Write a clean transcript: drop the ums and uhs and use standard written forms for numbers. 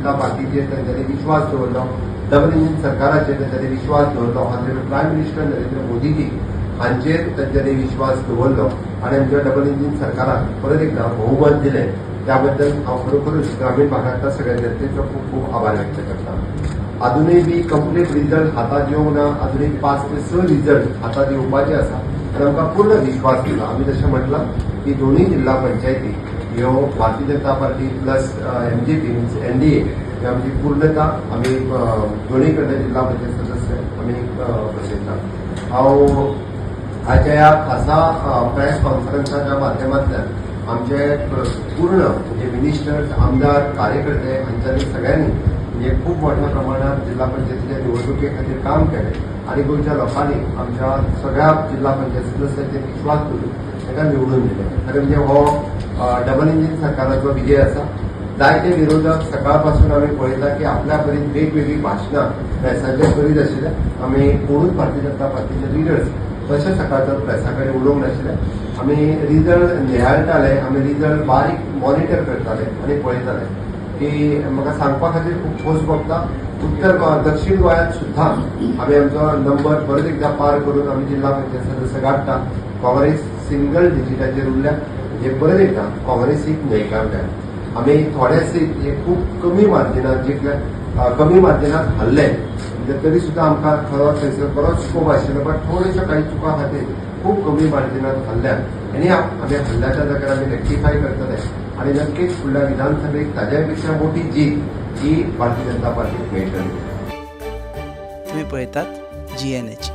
जनता पार्टीचेर तांच्यांनी विश्वास दवरलो, डबल इंजीन सरकाराचेर तांच्यांनी विश्वास दवरलो, honourable prime minister Narendra Modiji हांचेर तांच्यांनी विश्वास दवरलो आनी आमच्या डबल इंजीन सरकाराक परत एकदा बहुमत दिलें. त्या बद्दल हांव खरोखरूच ग्रामीण भागांतल्या सगळ्या जनतेचो खूब खूब आभार व्यक्त करता. अजूनय बी कंप्लीट रिजल्ट हातात येवंक ना, अजूनय 5 ते 6 रिजल्ट हातात येवपाचे आसा आनी आमकां पूर्ण विश्वास दिला. आमी जशें म्हटलां की दोनूय जिल्हा पंचायती ह्यो Bharatiya Janata Party plus MJP means NDA ही आमची पूर्णता आमी दोनूय कडले जिल्हा पंचायत सदस्य आमी बसयता. हांव हाच्या ह्या खासा प्रेस कॉन्फरन्साच्या माध्यमांतल्यान आमचे पूर्ण म्हणजे मिनिस्टर्स, आमदार, कार्यकर्ते हांच्यांनी सगळ्यांनी म्हणजे खूप मोठ्या प्रमाणात जिल्हा पंचायतीच्या निवडणुके खातीर काम केलें आणि गोंयच्या लोकांनी आमच्या सगळ्या जिल्हा पंचायत सदस्यांचेर विश्वास दवरून ताका निवडून दिले. खरें म्हणजे हो डबल इंजीन सरकाराचो विजय आसा. जायते विरोधक सकाळपासून आमी पळयता की आपल्या परीन वेगवेगळी भाशणां प्रेसाचेर करीत आशिल्ले. आमी कोणूच भारतीय जनता पार्टीचे लिडर्स तशें सकाळचो प्रेसा कडेन उलोवंक नाशिल्ले. आमी रिजल्ट नियाळटाले, आमी रिजल्ट बारीक मॉनिटर करताले आनी पळयताले की म्हाका सांगपा खातीर खूब खोस भोगता. उत्तर दक्षिण गोंयांत सुद्दां आमी आमचो नंबर परत एकदा पार करून आमी जिल्हा पंचायत सदस्य गाठता. काँग्रेस सिंगल डिजिटाचेर उरल्या म्हणजे परत एकदा काँग्रेसीक न्हयकारल्या. आमी थोडे सीट हे खूब कमी मार्जिनात जिखले, कमी मार्जिनात हरले म्हणजे तरी सुद्दां आमकां खरो थंयसर बरोच स्कोप आशिल्लो, बट थोड्याशा काही चुका खातीर खूब कमी मार्जिनात हरल्यात आनी आमी हरल्याच्या जाग्यार आमी रेक्टिफाय करतले आनी नक्कीच फुडल्या विधानसभेक ताज्या पेक्षा मोठी जीत ही भारतीय जनता पार्टीक मेळटली. तुम्ही पळयतात GNH.